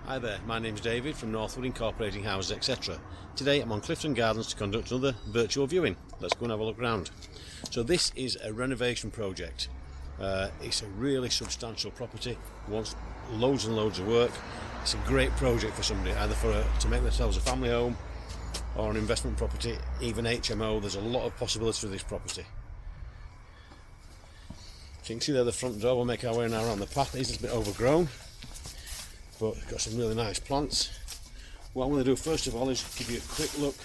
Hi there, my name's David from Northwood Incorporating Houses etc. Today I'm on Clifton Gardens to conduct another virtual viewing. Let's go and have a look around. So this is a renovation project. It's a really substantial property, wants loads and loads of work. It's a great project for somebody, either to make themselves a family home or an investment property, even HMO. There's a lot of possibilities for this property. So you can see there the front door. We'll make our way now around the path. It is a little bit overgrown, but it's got some really nice plants. What I'm going to do first of all is give you a quick look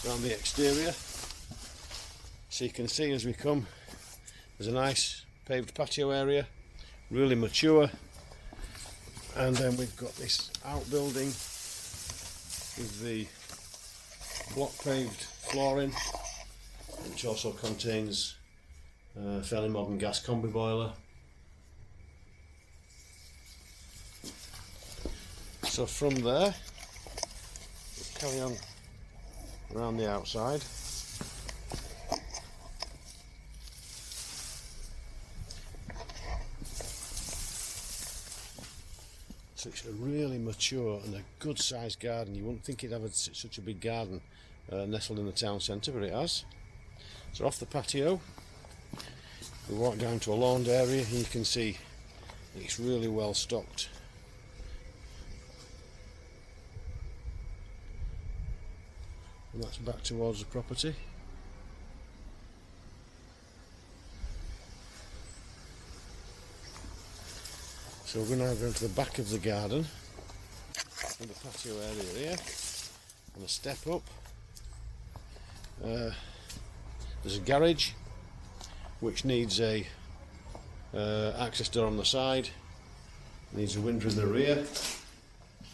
around the exterior. So you can see as we come, there's a nice paved patio area, really mature, and then we've got this outbuilding with the block paved flooring, which also contains a fairly modern gas combi boiler. So from there, we'll carry on around the outside. So it's a really mature and a good sized garden. You wouldn't think it'd have such a big garden nestled in the town centre, but it has. So off the patio, we walk down to a lawned area, and you can see it's really well stocked. And that's back towards the property. So we're now going to the back of the garden, in the patio area here, and a step up. There's a garage which needs a access door on the side, needs a window in the rear,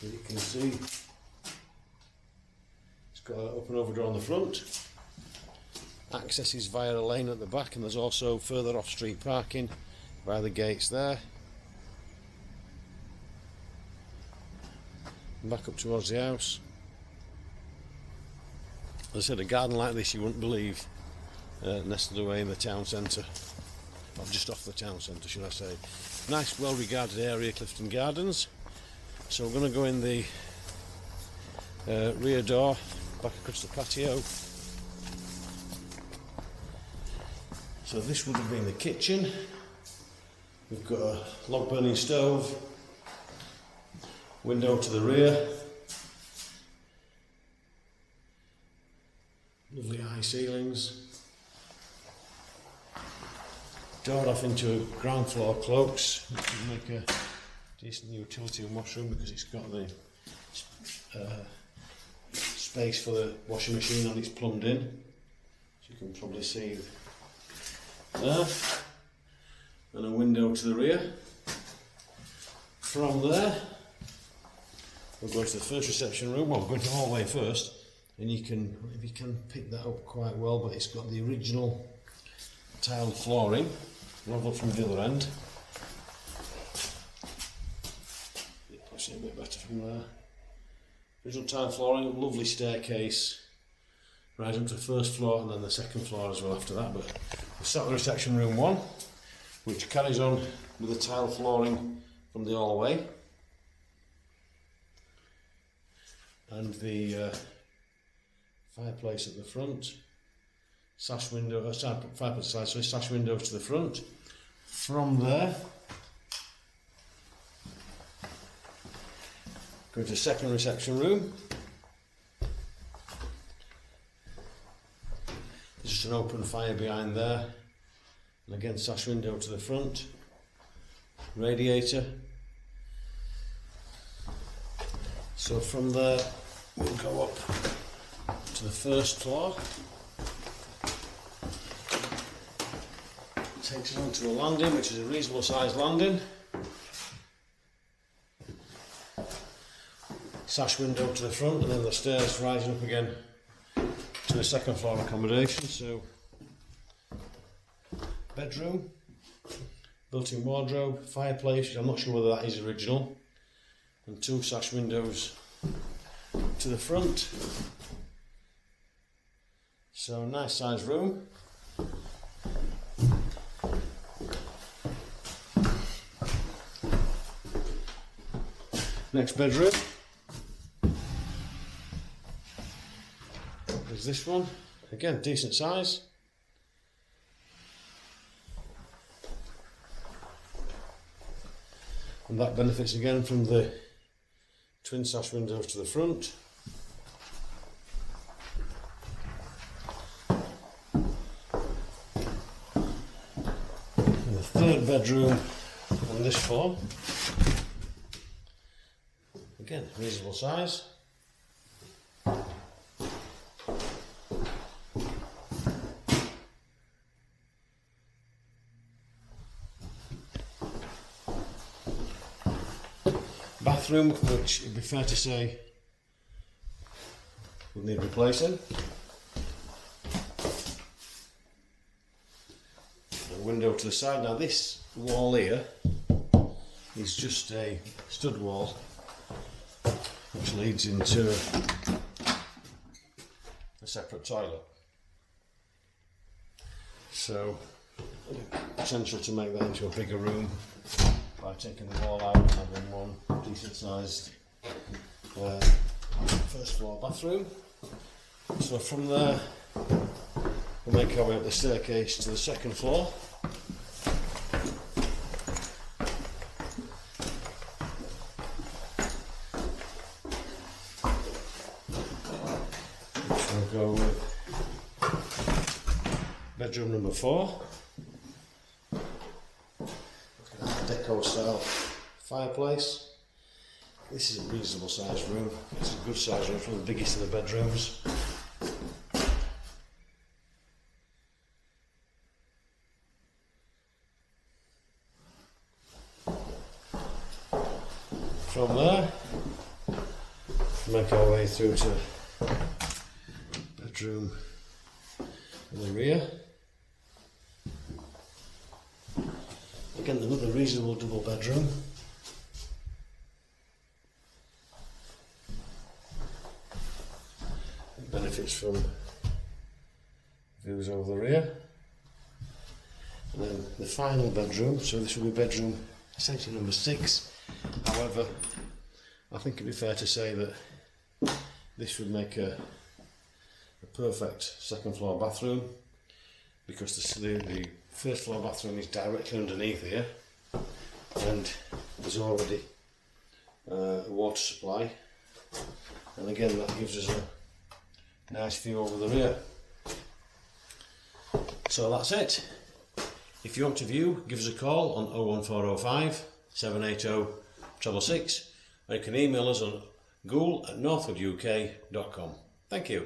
as you can see. It's got an open over door on the front. Access is via a lane at the back, and there's also further off street parking via the gates there. Back up towards the house. As I said, a garden like this you wouldn't believe nestled away in the town centre, or just off the town centre should I say. Nice well regarded area, Clifton Gardens. So we're going to go in the rear door, back across the patio. So this would have been the kitchen. We've got a log burning stove, window to the rear, lovely high ceilings, door off into ground floor cloaks, which will make a decent utility and washroom because it's got the space for the washing machine, and it's plumbed in, as you can probably see there, and a window to the rear. From there we'll go to the first reception room. Well, we're going to the hallway first, and you can pick that up quite well, but it's got the original tiled flooring, level from the other end. Push it a bit better from there. Original tiled flooring, lovely staircase, right up to the first floor, and then the second floor as well after that. But we'll start with reception room 1, which carries on with the tiled flooring from the hallway. And the fireplace at the front, sash window, fireplace side, so sash windows to the front. From there, go to the second reception room. There's just an open fire behind there, and again sash window to the front, radiator. So from there we'll go up to the first floor. Takes us onto a landing, which is a reasonable sized landing. Sash window to the front, and then the stairs rising up again to the second floor accommodation. So bedroom, built-in wardrobe, fireplace, I'm not sure whether that is original, and 2 sash windows to the front. So nice sized room. Next bedroom is this one. Again, decent size. And that benefits again from the twin sash windows to the front. And the third bedroom on this floor. Again, reasonable size. Bathroom, which it'd be fair to say would need replacing. A window to the side. Now this wall here is just a stud wall which leads into a separate toilet. So potential to make that into a bigger room by taking the wall out and having one decent sized first floor bathroom. So from there we'll make our way up the staircase to the second floor. Which we'll go with bedroom number 4. Deco style fireplace. This is a reasonable sized room. It's a good sized room, it's one of the biggest of the bedrooms. From there, make our way through to bedroom in the rear. Again, another reasonable double bedroom. It benefits from views over the rear. And then the final bedroom, so this will be bedroom essentially number 6. However, I think it'd be fair to say that this would make a perfect second floor bathroom, because the first floor bathroom is directly underneath here and there's already a water supply, and again that gives us a nice view over the rear. So that's it. If you want to view, give us a call on 01405 780 666, or you can email us on goole@northwooduk.com. Thank you.